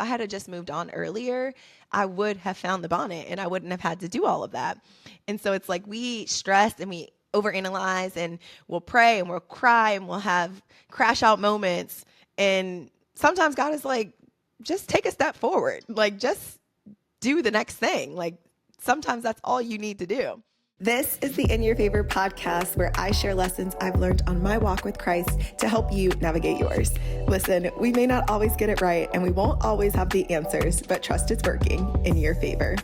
I had just moved on earlier, I would have found the bonnet and I wouldn't have had to do all of that. And so it's like we stress and we overanalyze and we'll pray and we'll cry and we'll have crash out moments. And sometimes God is like, just take a step forward. Like, just do the next thing. Like, sometimes that's all you need to do. This is the In Your Favor podcast, where I share lessons I've learned on my walk with Christ to help you navigate yours. Listen, we may not always get it right and we won't always have the answers, but trust it's working in your favor.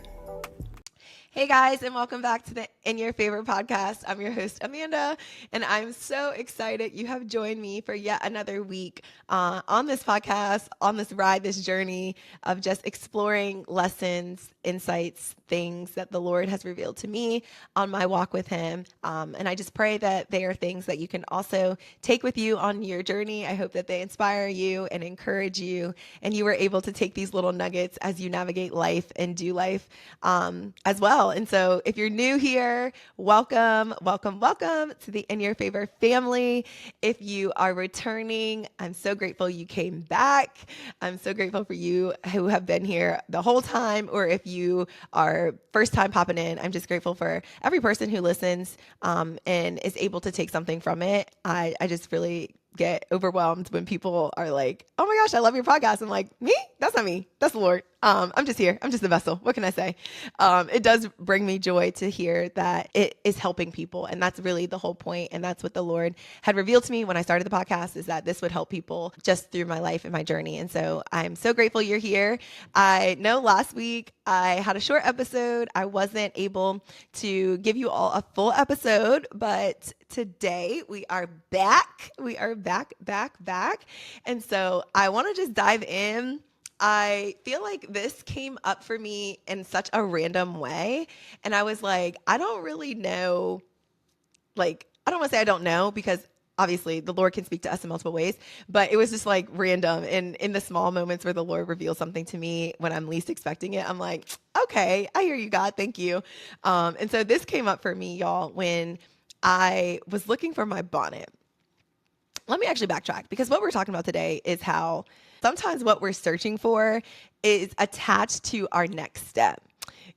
Hey guys, and welcome back to the In Your Favor podcast. I'm your host, Amanda, and I'm so excited you have joined me for yet another week on this podcast, on this ride, this journey of just exploring lessons, insights, things that the Lord has revealed to me on my walk with Him. And I just pray that they are things that you can also take with you on your journey. I hope that they inspire you and encourage you, and you were able to take these little nuggets as you navigate life and do life as well. And so if you're new here, welcome to the In Your Favor family. If you are returning, I'm so grateful you came back. I'm so grateful for you who have been here the whole time, or if you are first time popping in, I'm just grateful for every person who listens and is able to take something from it. I just really get overwhelmed when people are like, oh my gosh, I love your podcast. I'm like, me? That's not me. That's the Lord. I'm just here. I'm just the vessel. What can I say? It does bring me joy to hear that it is helping people. And that's really the whole point. And that's what the Lord had revealed to me when I started the podcast, is that this would help people just through my life and my journey. And so I'm so grateful you're here. I know last week I had a short episode. I wasn't able to give you all a full episode, but today we are back. We are back. And so I want to just dive in. I feel like this came up for me in such a random way. And I was like, I don't really know. Like, I don't want to say I don't know, because obviously the Lord can speak to us in multiple ways, but it was just like random. And in the small moments where the Lord reveals something to me when I'm least expecting it, I'm like, okay, I hear you, God. Thank you. And so this came up for me, y'all, when I was looking for my bonnet. Let me actually backtrack, because what we're talking about today is how sometimes what we're searching for is attached to our next step.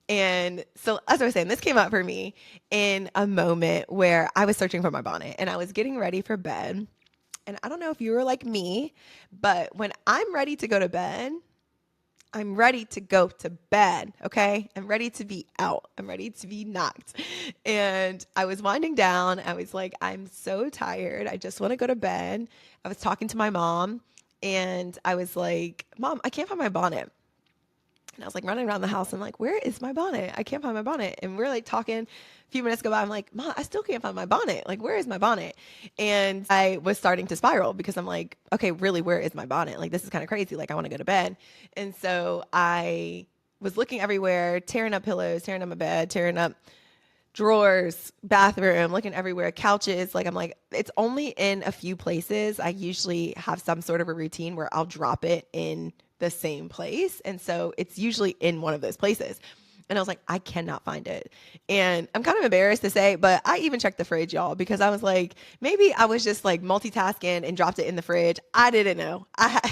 And so, as I was saying, this came up for me in a moment where I was searching for my bonnet and I was getting ready for bed. And I don't know if you were like me, but when I'm ready to go to bed, I'm ready to go to bed, okay? I'm ready to be out. I'm ready to be knocked. And I was winding down. I was like, I'm so tired. I just want to go to bed. I was talking to my mom, and I was like, Mom, I can't find my bonnet. And I was like running around the house. I'm like, where is my bonnet? I can't find my bonnet. And we're like talking. A few minutes go by. I'm like, Mom, I still can't find my bonnet. Like, where is my bonnet? And I was starting to spiral, because I'm like, okay, really, where is my bonnet? Like, this is kind of crazy. Like, I want to go to bed. And so I was looking everywhere, tearing up pillows, tearing up my bed, tearing up drawers, bathroom, looking everywhere, couches. Like, I'm like, it's only in a few places. I usually have some sort of a routine where I'll drop it in the same place. And so it's usually in one of those places. And I was like, I cannot find it. And I'm kind of embarrassed to say, but I even checked the fridge, y'all, because I was like, maybe I was just like multitasking and dropped it in the fridge. I didn't know. I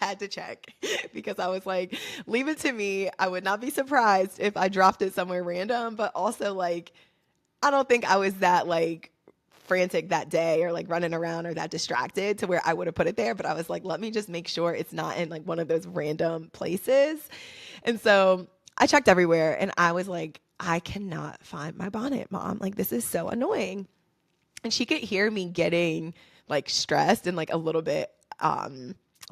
had to check, because I was like, leave it to me. I would not be surprised if I dropped it somewhere random, but also like, I don't think I was that like frantic that day, or like running around, or that distracted to where I would have put it there. But I was like, let me just make sure it's not in like one of those random places. And so I checked everywhere, and I was like, I cannot find my bonnet, Mom. Like, this is so annoying. And she could hear me getting like stressed and like a little bit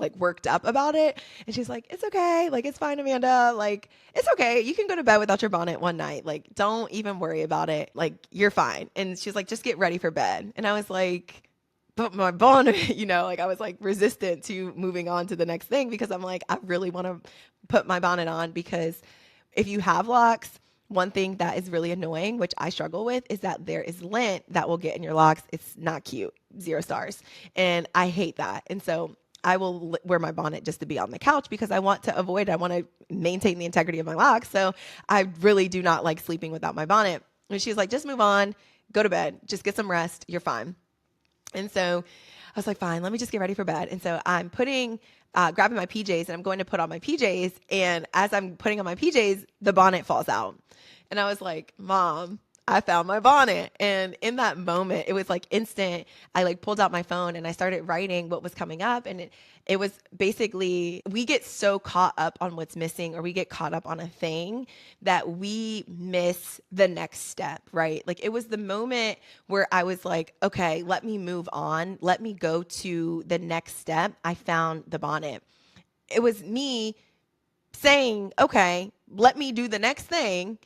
like worked up about it. And she's like, it's okay. Like, it's fine, Amanda. Like, it's okay. You can go to bed without your bonnet one night. Like, don't even worry about it. Like, you're fine. And she's like, just get ready for bed. And I was like, but my bonnet, like I was like resistant to moving on to the next thing, because I'm like, I really want to put my bonnet on, because if you have locks, one thing that is really annoying, which I struggle with, is that there is lint that will get in your locks. It's not cute. 0 stars. And I hate that. And so I will wear my bonnet just to be on the couch, because I want to maintain the integrity of my locks. So I really do not like sleeping without my bonnet. And she's like, just move on, go to bed, just get some rest. You're fine. And so I was like, fine, let me just get ready for bed. And so I'm putting grabbing my PJs and I'm going to put on my PJs. And as I'm putting on my PJs, the bonnet falls out. And I was like, Mom, I found my bonnet. And in that moment, it was like instant. I like pulled out my phone and I started writing what was coming up. And it was basically, we get so caught up on what's missing, or we get caught up on a thing that we miss the next step, right? Like it was the moment where I was like, okay, let me move on. Let me go to the next step. I found the bonnet. It was me saying, okay, let me do the next thing.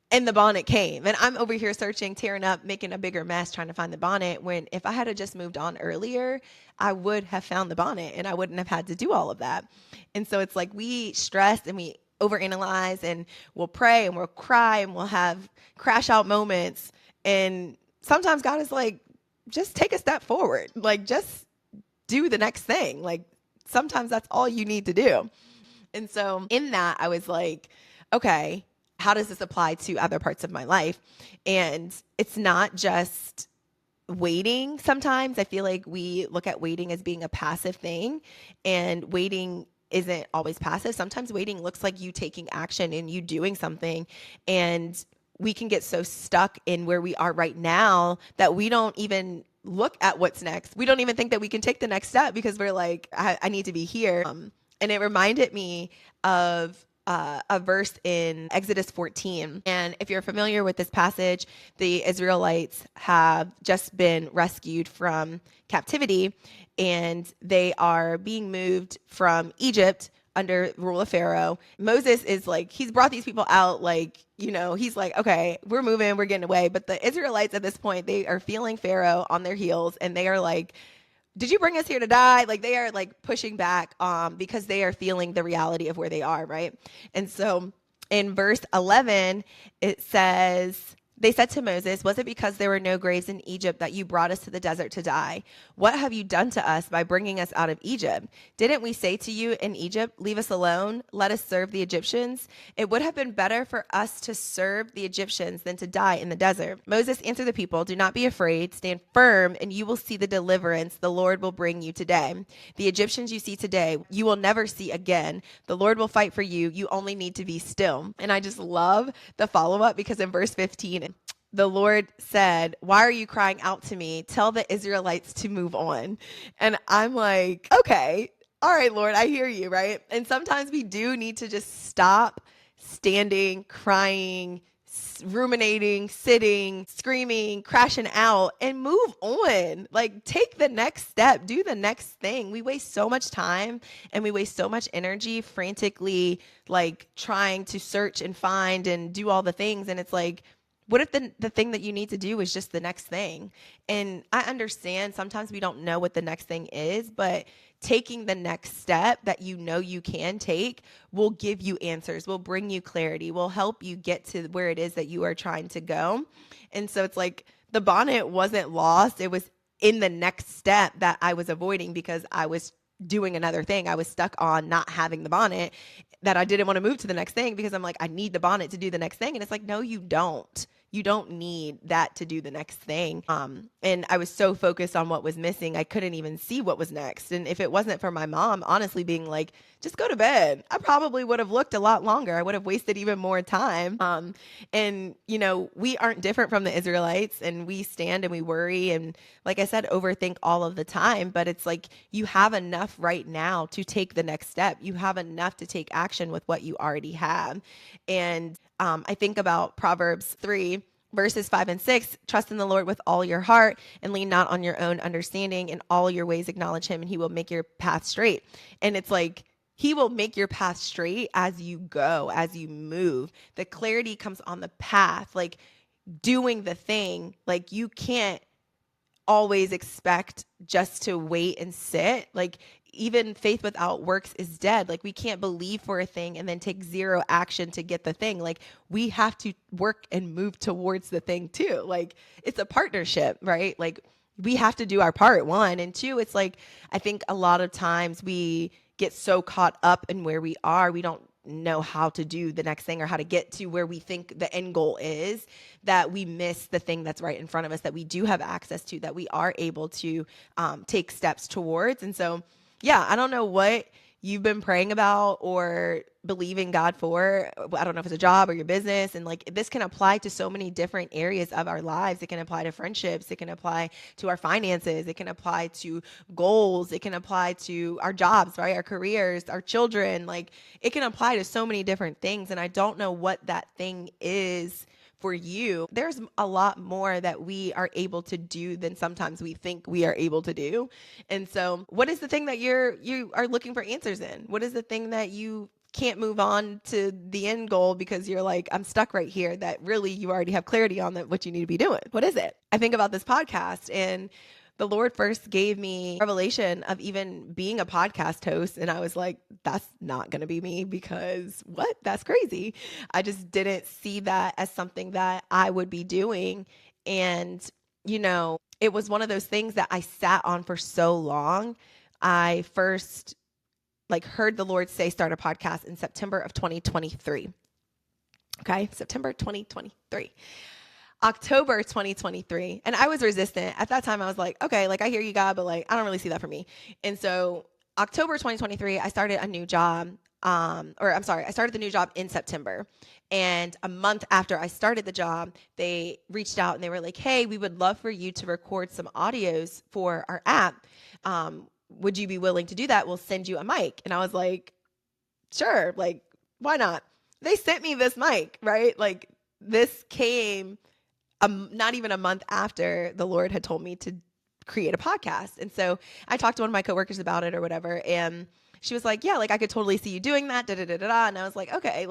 And the bonnet came. And I'm over here searching, tearing up, making a bigger mess, trying to find the bonnet. When if I had just moved on earlier, I would have found the bonnet and I wouldn't have had to do all of that. And so it's like we stress and we overanalyze and we'll pray and we'll cry and we'll have crash out moments. And sometimes God is like, just take a step forward. Like, just do the next thing. Like, sometimes that's all you need to do. And so in that, I was like, okay, how does this apply to other parts of my life? And it's not just waiting. Sometimes I feel like we look at waiting as being a passive thing, and waiting isn't always passive. Sometimes waiting looks like you taking action and you doing something. And we can get so stuck in where we are right now that we don't even look at what's next. We don't even think that we can take the next step because we're like, I need to be here. And it reminded me of a verse in Exodus 14. And if you're familiar with this passage, the Israelites have just been rescued from captivity, and they are being moved from Egypt under rule of Pharaoh. Moses is like, he's brought these people out, like, you know, he's like, okay, we're moving, we're getting away. But the Israelites at this point, they are feeling Pharaoh on their heels, and they are like, did you bring us here to die? Like they are like pushing back because they are feeling the reality of where they are, right? And so in verse 11, it says, they said to Moses, was it because there were no graves in Egypt that you brought us to the desert to die? What have you done to us by bringing us out of Egypt? Didn't we say to you in Egypt, leave us alone, let us serve the Egyptians? It would have been better for us to serve the Egyptians than to die in the desert. Moses answered the people, do not be afraid, stand firm, and you will see the deliverance the Lord will bring you today. The Egyptians you see today, you will never see again. The Lord will fight for you. You only need to be still. And I just love the follow-up, because in verse 15, the Lord said, why are you crying out to me? Tell the Israelites to move on. And I'm like, okay, all right, Lord, I hear you, right? And sometimes we do need to just stop standing, crying, ruminating, sitting, screaming, crashing out, and move on. Like, take the next step, do the next thing. We waste so much time and we waste so much energy frantically, like trying to search and find and do all the things. And it's like, what if the thing that you need to do is just the next thing? And I understand sometimes we don't know what the next thing is, but taking the next step that you know you can take will give you answers, will bring you clarity, will help you get to where it is that you are trying to go. And so it's like the bonnet wasn't lost. It was in the next step that I was avoiding because I was doing another thing. I was stuck on not having the bonnet, that I didn't want to move to the next thing because I'm like, I need the bonnet to do the next thing. And it's like, no, you don't. You don't need that to do the next thing. And I was so focused on what was missing, I couldn't even see what was next. And if it wasn't for my mom, honestly, being like, just go to bed, I probably would have looked a lot longer. I would have wasted even more time. And, you know, we aren't different from the Israelites, and we stand and we worry. And like I said, overthink all of the time. But it's like, you have enough right now to take the next step. You have enough to take action with what you already have. And I think about Proverbs 3, verses 5 and 6, trust in the Lord with all your heart and lean not on your own understanding. In all your ways acknowledge him, and he will make your path straight. And it's like, he will make your path straight as you go, as you move. The clarity comes on the path, like doing the thing. Like, you can't always expect just to wait and sit. Like, even faith without works is dead. Like, we can't believe for a thing and then take zero action to get the thing. Like, we have to work and move towards the thing too. Like, it's a partnership, right? Like, we have to do our part, one. And two, it's like, I think a lot of times we get so caught up in where we are, we don't know how to do the next thing or how to get to where we think the end goal is, that we miss the thing that's right in front of us, that we do have access to, that we are able to take steps towards. And so, yeah, I don't know what you've been praying about or believing God for. I don't know if it's a job or your business. And like this can apply to so many different areas of our lives. It can apply to friendships. It can apply to our finances. It can apply to goals. It can apply to our jobs, right? Our careers, our children. Like it can apply to so many different things. And I don't know what that thing is for you. There's a lot more that we are able to do than sometimes we think we are able to do. And so what is the thing that you are looking for answers in? What is the thing that you can't move on to the end goal because you're like, I'm stuck right here, that really you already have clarity on that what you need to be doing? What is it? I think about this podcast, and the Lord first gave me revelation of even being a podcast host. And I was like, that's not going to be me, because what? That's crazy. I just didn't see that as something that I would be doing. And, it was one of those things that I sat on for so long. I first heard the Lord say, start a podcast in September of 2023. Okay. September 2023. October 2023. And I was resistant. At that time, I was like, okay, I hear you, God, but I don't really see that for me. And so October 2023, I started a new job. I started the new job in September. And a month after I started the job, they reached out and they were like, hey, we would love for you to record some audios for our app. Would you be willing to do that? We'll send you a mic. And I was like, sure. Why not? They sent me this mic, right? This came not even a month after the Lord had told me to create a podcast. And so I talked to one of my coworkers about it or whatever. And she was like, yeah, I could totally see you doing that. And I was like, okay,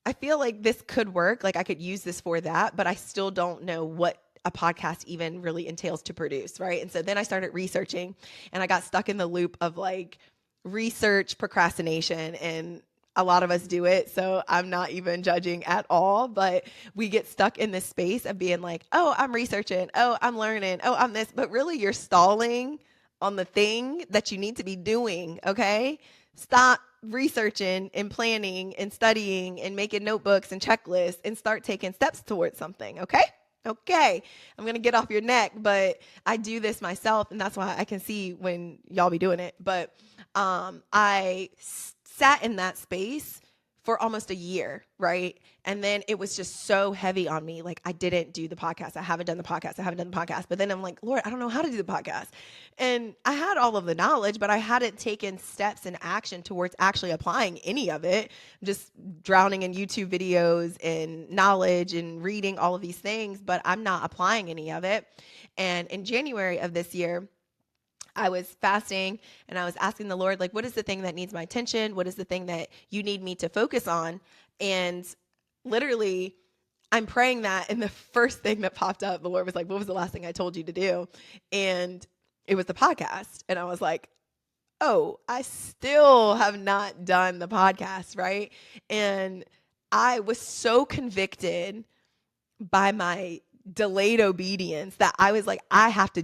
I feel like this could work. I could use this for that, but I still don't know what a podcast even really entails to produce. Right. And so then I started researching, and I got stuck in the loop of research procrastination, and a lot of us do it. So I'm not even judging at all, but we get stuck in this space of being like, oh, I'm researching. Oh, I'm learning. Oh, I'm this, but really you're stalling on the thing that you need to be doing. Okay. Stop researching and planning and studying and making notebooks and checklists and start taking steps towards something. Okay. Okay, I'm going to get off your neck, but I do this myself, and that's why I can see when y'all be doing it. But I sat in that space for almost a year, right? And then it was just so heavy on me. I didn't do the podcast. I haven't done the podcast. But then I'm like, Lord, I don't know how to do the podcast. And I had all of the knowledge, but I hadn't taken steps in action towards actually applying any of it. Just drowning in YouTube videos and knowledge and reading all of these things, but I'm not applying any of it. And in January of this year, I was fasting and I was asking the Lord, what is the thing that needs my attention? What is the thing that you need me to focus on? And literally, I'm praying that, and the first thing that popped up, the Lord was like, what was the last thing I told you to do? And it was the podcast. And I was like, oh, I still have not done the podcast, right? And I was so convicted by my delayed obedience that I was like, I have to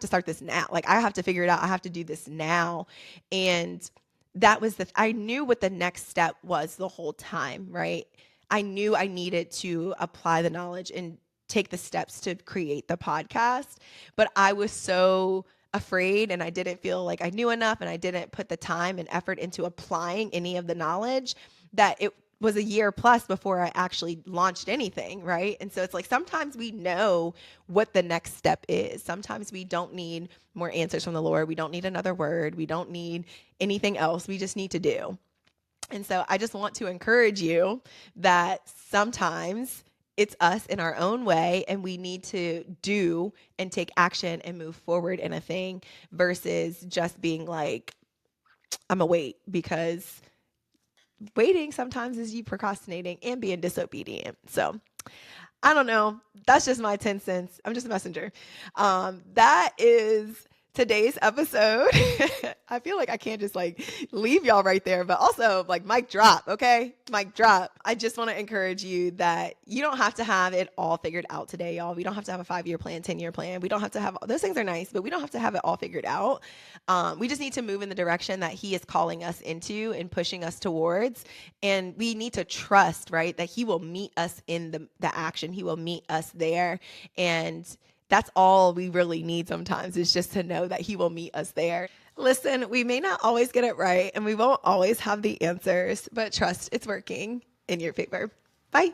start this now. I have to figure it out. I have to do this now. And that was I knew what the next step was the whole time, right? I knew I needed to apply the knowledge and take the steps to create the podcast, but I was so afraid, and I didn't feel like I knew enough, and I didn't put the time and effort into applying any of the knowledge, that it was a year plus before I actually launched anything, right? And so it's sometimes we know what the next step is. Sometimes we don't need more answers from the Lord. We don't need another word. We don't need anything else. We just need to do. And so I just want to encourage you that sometimes it's us in our own way, and we need to do and take action and move forward in a thing versus just being like, I'm gonna wait, because waiting sometimes is you procrastinating and being disobedient. So I don't know. That's just my 10 cents. I'm just a messenger. That is today's episode. I feel like I can't just leave y'all right there, but also mic drop. Okay. Mic drop. I just want to encourage you that you don't have to have it all figured out today, y'all. We don't have to have a 5-year plan, 10-year plan. We don't have to have, those things are nice, but we don't have to have it all figured out. We just need to move in the direction that he is calling us into and pushing us towards. And we need to trust, right, that he will meet us in the action. He will meet us there. And that's all we really need sometimes, is just to know that he will meet us there. Listen, we may not always get it right and we won't always have the answers, but trust it's working in your favor. Bye.